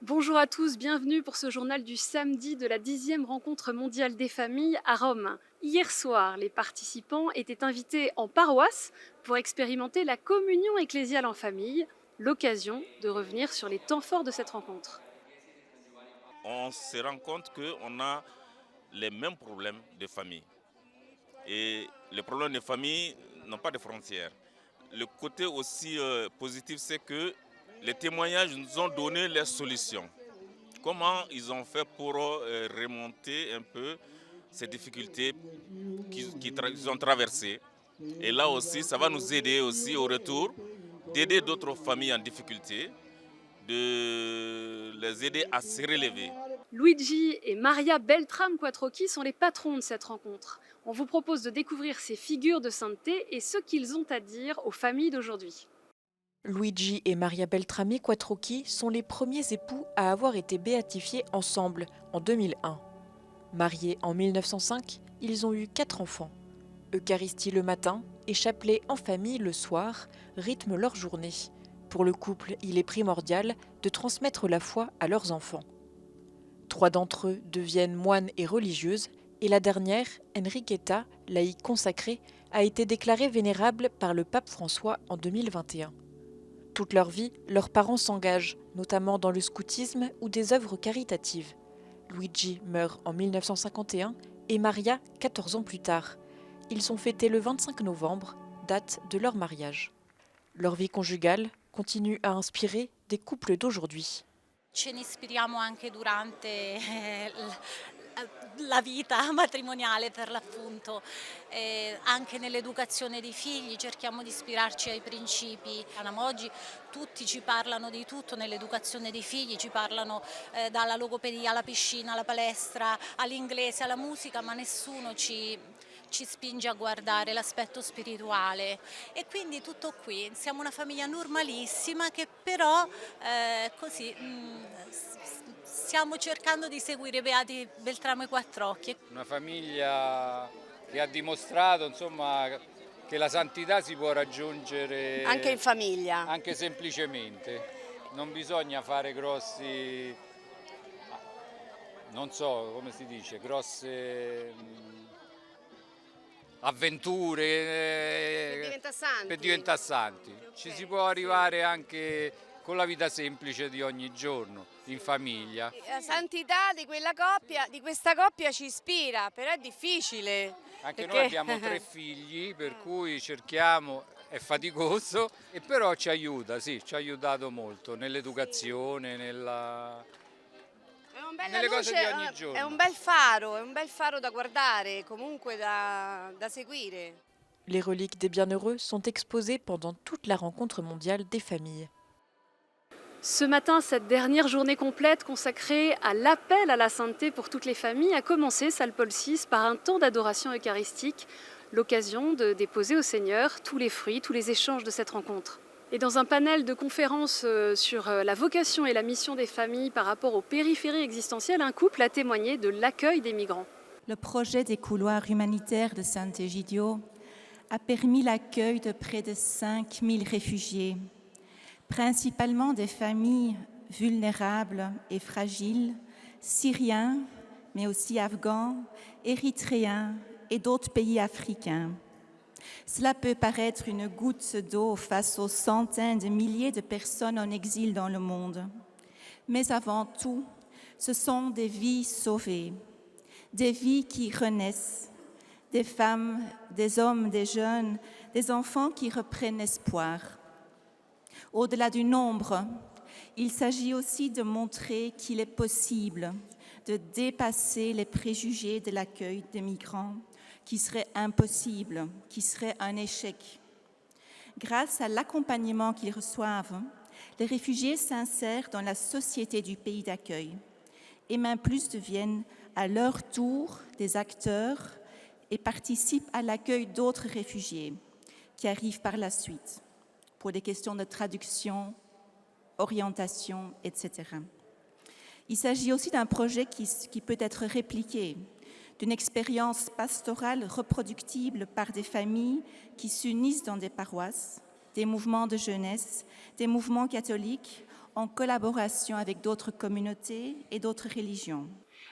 Bonjour à tous, bienvenue pour ce journal du samedi de la 10e rencontre mondiale des familles à Rome. Hier soir, les participants étaient invités en paroisse pour expérimenter la communion ecclésiale en famille, l'occasion de revenir sur les temps forts de cette rencontre. On se rend compte qu'on a les mêmes problèmes de famille. Et les problèmes de famille n'ont pas de frontières. Le côté aussi positif, c'est que les témoignages nous ont donné les solutions. Comment ils ont fait pour remonter un peu ces difficultés qu'ils ont traversées. Et là aussi, ça va nous aider aussi au retour d'aider d'autres familles en difficulté, de les aider à se relever. Luigi et Maria Beltram Quattrocchi sont les patrons de cette rencontre. On vous propose de découvrir ces figures de sainteté et ce qu'ils ont à dire aux familles d'aujourd'hui. Luigi et Maria Beltrami Quattrocchi sont les premiers époux à avoir été béatifiés ensemble en 2001. Mariés en 1905, ils ont eu 4 enfants. Eucharistie le matin et chapelet en famille le soir rythment leur journée. Pour le couple, il est primordial de transmettre la foi à leurs enfants. 3 d'entre eux deviennent moines et religieuses et la dernière, Enriqueta, laïque consacrée, a été déclarée vénérable par le pape François en 2021. Toute leur vie, leurs parents s'engagent, notamment dans le scoutisme ou des œuvres caritatives. Luigi meurt en 1951 et Maria 14 ans plus tard. Ils sont fêtés le 25 novembre, date de leur mariage. Leur vie conjugale continue à inspirer des couples d'aujourd'hui. Ce ne ispiriamo anche durante la vita matrimoniale per l'appunto, anche nell'educazione dei figli cerchiamo di ispirarci ai principi. Oggi tutti ci parlano di tutto nell'educazione dei figli, ci parlano dalla logopedia alla piscina, alla palestra, all'inglese, alla musica, ma nessuno ci spinge a guardare l'aspetto spirituale e quindi tutto qui, siamo una famiglia normalissima che però stiamo cercando di seguire i beati Beltramo e Quattrocchi. Una famiglia che ha dimostrato insomma, che la santità si può raggiungere anche in famiglia. anche semplicemente. Non bisogna fare grossi, non so come si dice, grosse avventure per diventare santi. Ci si può arrivare anche con la vita semplice di ogni giorno, in famiglia. La santità di quella coppia, di questa coppia ci ispira, però è difficile. Anche perché... noi abbiamo 3 figli, per cui cerchiamo, è faticoso, e però ci aiuta, sì, ci ha aiutato molto nell'educazione, nelle cose di ogni giorno. È un bel faro da guardare, comunque da seguire. Les reliques des bienheureux sont exposées pendant toute la rencontre mondiale des familles. Ce matin, cette dernière journée complète consacrée à l'appel à la sainteté pour toutes les familles a commencé, salle Paul VI, par un temps d'adoration eucharistique, l'occasion de déposer au Seigneur tous les fruits, tous les échanges de cette rencontre. Et dans un panel de conférences sur la vocation et la mission des familles par rapport aux périphéries existentielles, un couple a témoigné de l'accueil des migrants. Le projet des couloirs humanitaires de Sant'Egidio a permis l'accueil de près de 5000 réfugiés, principalement des familles vulnérables et fragiles, syriens, mais aussi afghans, érythréens et d'autres pays africains. Cela peut paraître une goutte d'eau face aux centaines de milliers de personnes en exil dans le monde. Mais avant tout, ce sont des vies sauvées, des vies qui renaissent, des femmes, des hommes, des jeunes, des enfants qui reprennent espoir. Au-delà du nombre, il s'agit aussi de montrer qu'il est possible de dépasser les préjugés de l'accueil des migrants, qui serait impossible, qui serait un échec. Grâce à l'accompagnement qu'ils reçoivent, les réfugiés s'insèrent dans la société du pays d'accueil et même plus deviennent à leur tour des acteurs et participent à l'accueil d'autres réfugiés qui arrivent par la suite pour des questions de traduction, orientation, etc. Il s'agit aussi d'un projet qui peut être répliqué, d'une expérience pastorale reproductible par des familles qui s'unissent dans des paroisses, des mouvements de jeunesse, des mouvements catholiques, en collaboration avec d'autres communautés et d'autres religions.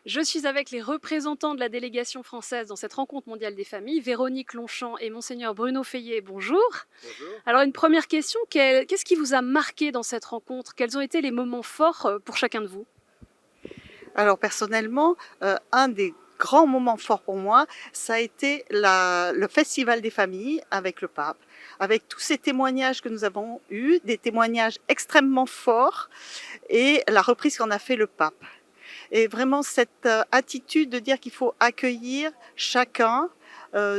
Je suis avec les représentants de la délégation française dans cette rencontre mondiale des familles, Véronique Longchamp et Monseigneur Bruno Feillet. Bonjour. Bonjour. Alors une première question, qu'est-ce qui vous a marqué dans cette rencontre? Quels ont été les moments forts pour chacun de vous? Alors personnellement, un des grands moments forts pour moi, ça a été le Festival des familles avec le pape, avec tous ces témoignages que nous avons eus, des témoignages extrêmement forts, et la reprise qu'en a fait le pape. Et vraiment cette attitude de dire qu'il faut accueillir chacun,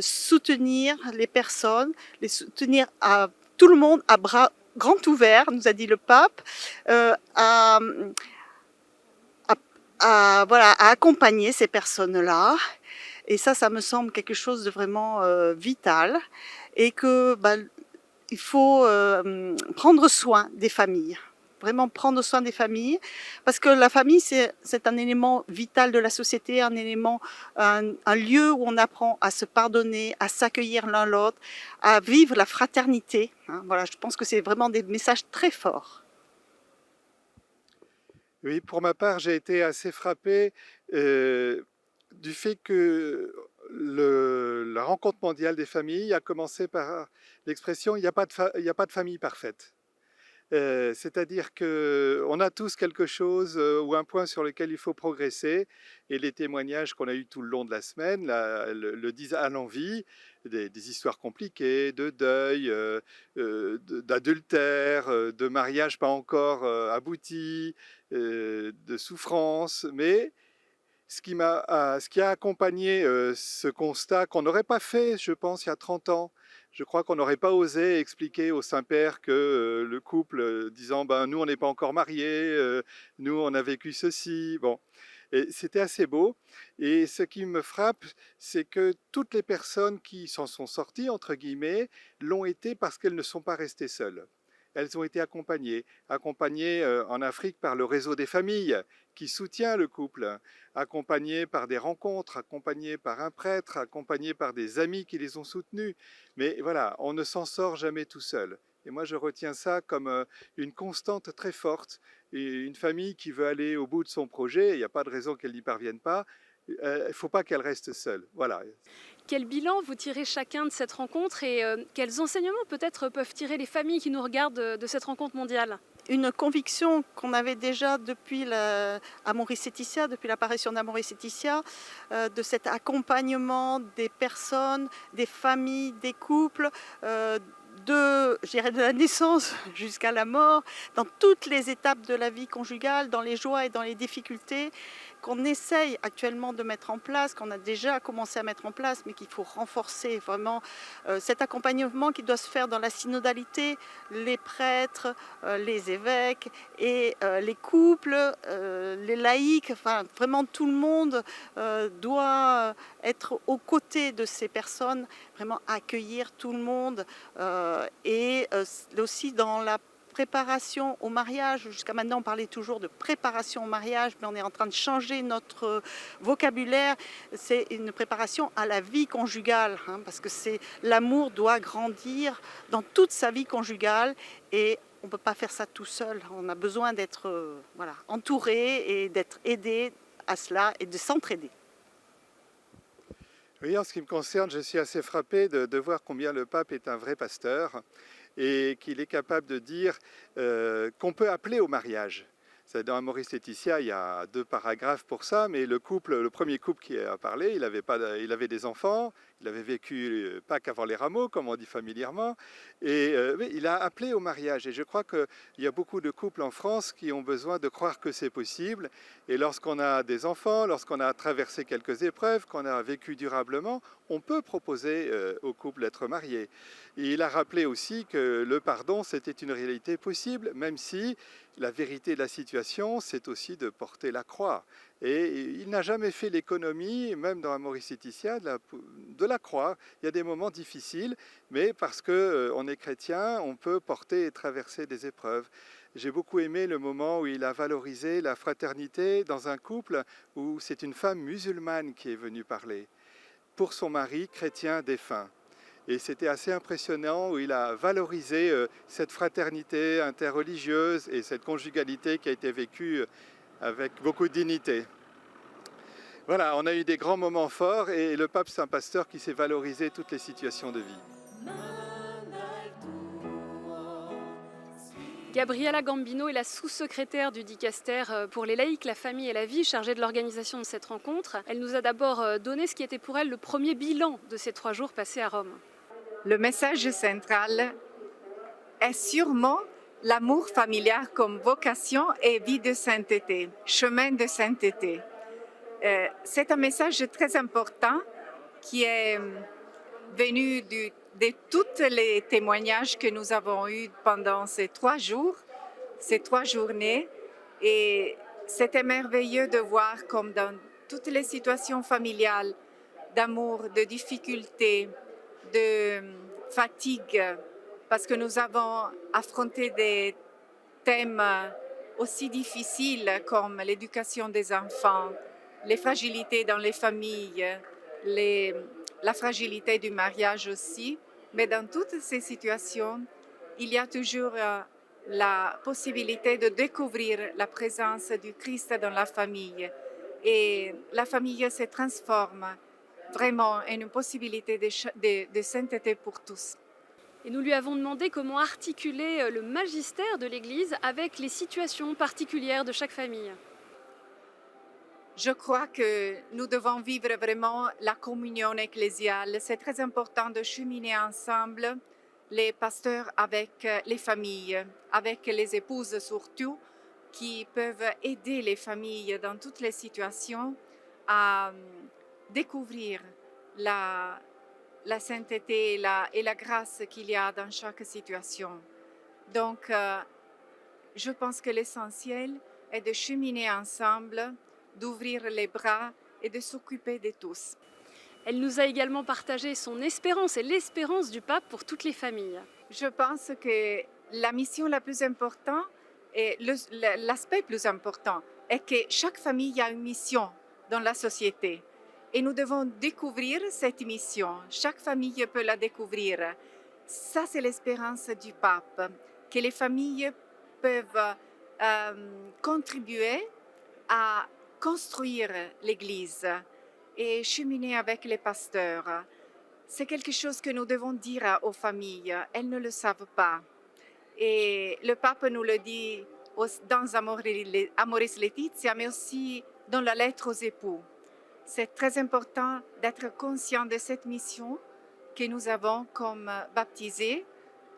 soutenir les personnes, les soutenir à tout le monde à bras grands ouverts, nous a dit le pape, à accompagner ces personnes-là. Et ça me semble quelque chose de vraiment vital, et que il faut prendre soin des familles. Vraiment prendre soin des familles, parce que la famille, c'est un élément vital de la société, un lieu où on apprend à se pardonner, à s'accueillir l'un l'autre, à vivre la fraternité. Voilà, je pense que c'est vraiment des messages très forts. Oui, pour ma part, j'ai été assez frappé du fait que la rencontre mondiale des familles a commencé par l'expression « il n'y a pas de famille parfaite ». C'est-à-dire qu'on a tous quelque chose ou un point sur lequel il faut progresser, et les témoignages qu'on a eus tout le long de la semaine le disent à l'envi, des histoires compliquées, de deuil, d'adultère, de mariage pas encore abouti, de souffrance, mais ce qui a accompagné ce constat qu'on n'aurait pas fait, je pense, il y a 30 ans. Je crois qu'on n'aurait pas osé expliquer au Saint-Père que le couple disant « nous, on n'est pas encore mariés, nous, on a vécu ceci ». Bon, et c'était assez beau. Et ce qui me frappe, c'est que toutes les personnes qui s'en sont sorties, entre guillemets, l'ont été parce qu'elles ne sont pas restées seules. Elles ont été accompagnées en Afrique par le réseau des familles qui soutient le couple, accompagnées par des rencontres, accompagnées par un prêtre, accompagnées par des amis qui les ont soutenus. Mais voilà, on ne s'en sort jamais tout seul. Et moi, je retiens ça comme une constante très forte. Et une famille qui veut aller au bout de son projet, il n'y a pas de raison qu'elle n'y parvienne pas, il ne faut pas qu'elle reste seule. Voilà. Quel bilan vous tirez chacun de cette rencontre, et quels enseignements peut-être peuvent tirer les familles qui nous regardent de cette rencontre mondiale? Une conviction qu'on avait déjà depuis Amoris Laetitia, depuis l'apparition d'Amoris Laetitia, de cet accompagnement des personnes, des familles, des couples, de la naissance jusqu'à la mort, dans toutes les étapes de la vie conjugale, dans les joies et dans les difficultés, qu'on essaye actuellement de mettre en place, qu'on a déjà commencé à mettre en place, mais qu'il faut renforcer vraiment cet accompagnement qui doit se faire dans la synodalité, les prêtres, les évêques et les couples, les laïcs, enfin vraiment tout le monde doit être aux côtés de ces personnes, vraiment accueillir tout le monde, et aussi dans la préparation au mariage. Jusqu'à maintenant, on parlait toujours de préparation au mariage, mais on est en train de changer notre vocabulaire. C'est une préparation à la vie conjugale, parce que l'amour doit grandir dans toute sa vie conjugale, et on ne peut pas faire ça tout seul. On a besoin d'être entouré et d'être aidé à cela et de s'entraider. Oui, en ce qui me concerne, je suis assez frappé de voir combien le pape est un vrai pasteur, et qu'il est capable de dire qu'on peut appeler au mariage. Dans Amoris Laetitia, il y a 2 paragraphes pour ça, mais le premier couple qui a parlé, il avait des enfants, il avait vécu Pâques avant les rameaux, comme on dit familièrement, et il a appelé au mariage. Et je crois qu'il y a beaucoup de couples en France qui ont besoin de croire que c'est possible. Et lorsqu'on a des enfants, lorsqu'on a traversé quelques épreuves, qu'on a vécu durablement, on peut proposer au couple d'être marié. Et il a rappelé aussi que le pardon, c'était une réalité possible, même si la vérité de la situation, c'est aussi de porter la croix. Et il n'a jamais fait l'économie, même dans Amoris Laetitia, de la croix. Il y a des moments difficiles, mais parce qu'on est chrétien, on peut porter et traverser des épreuves. J'ai beaucoup aimé le moment où il a valorisé la fraternité dans un couple où c'est une femme musulmane qui est venue parler pour son mari chrétien défunt. Et c'était assez impressionnant où il a valorisé cette fraternité interreligieuse et cette conjugalité qui a été vécue avec beaucoup de dignité. Voilà, on a eu des grands moments forts et le pape c'est un pasteur qui sait valoriser toutes les situations de vie. Gabriella Gambino est la sous-secrétaire du Dicaster pour les laïcs, la famille et la vie, chargée de l'organisation de cette rencontre. Elle nous a d'abord donné ce qui était pour elle le premier bilan de ces 3 jours passés à Rome. Le message central est sûrement l'amour familial comme vocation et vie de sainteté, chemin de sainteté. C'est un message très important qui est venu de tous les témoignages que nous avons eus pendant ces 3 jours, ces 3 journées. Et c'était merveilleux de voir comme dans toutes les situations familiales, d'amour, de difficultés, de fatigue, parce que nous avons affronté des thèmes aussi difficiles comme l'éducation des enfants, les fragilités dans les familles, la fragilité du mariage aussi. Mais dans toutes ces situations, il y a toujours la possibilité de découvrir la présence du Christ dans la famille. Et la famille se transforme vraiment en une possibilité de sainteté pour tous. Et nous lui avons demandé comment articuler le magistère de l'Église avec les situations particulières de chaque famille. Je crois que nous devons vivre vraiment la communion ecclésiale. C'est très important de cheminer ensemble, les pasteurs avec les familles, avec les épouses surtout, qui peuvent aider les familles dans toutes les situations à découvrir la sainteté et la grâce qu'il y a dans chaque situation. Donc, je pense que l'essentiel est de cheminer ensemble, d'ouvrir les bras et de s'occuper de tous. Elle nous a également partagé son espérance et l'espérance du pape pour toutes les familles. Je pense que la mission la plus importante et l'aspect plus important est que chaque famille a une mission dans la société. Et nous devons découvrir cette mission. Chaque famille peut la découvrir. Ça, c'est l'espérance du pape, que les familles peuvent contribuer à construire l'Église et cheminer avec les pasteurs. C'est quelque chose que nous devons dire aux familles. Elles ne le savent pas. Et le pape nous le dit dans Amoris Laetitia, mais aussi dans la lettre aux époux. C'est très important d'être conscient de cette mission que nous avons comme baptisés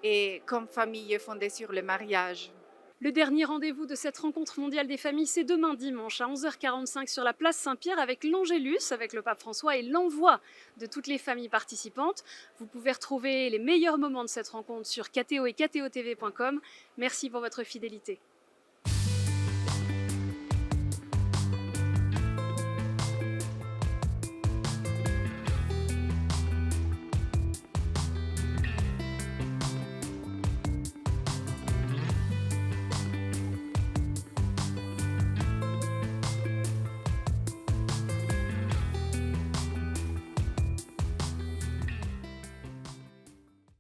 et comme famille fondée sur le mariage. Le dernier rendez-vous de cette rencontre mondiale des familles, c'est demain dimanche à 11h45 sur la place Saint-Pierre avec l'Angélus, avec le pape François et l'envoi de toutes les familles participantes. Vous pouvez retrouver les meilleurs moments de cette rencontre sur KTO et KTOTV.com. Merci pour votre fidélité.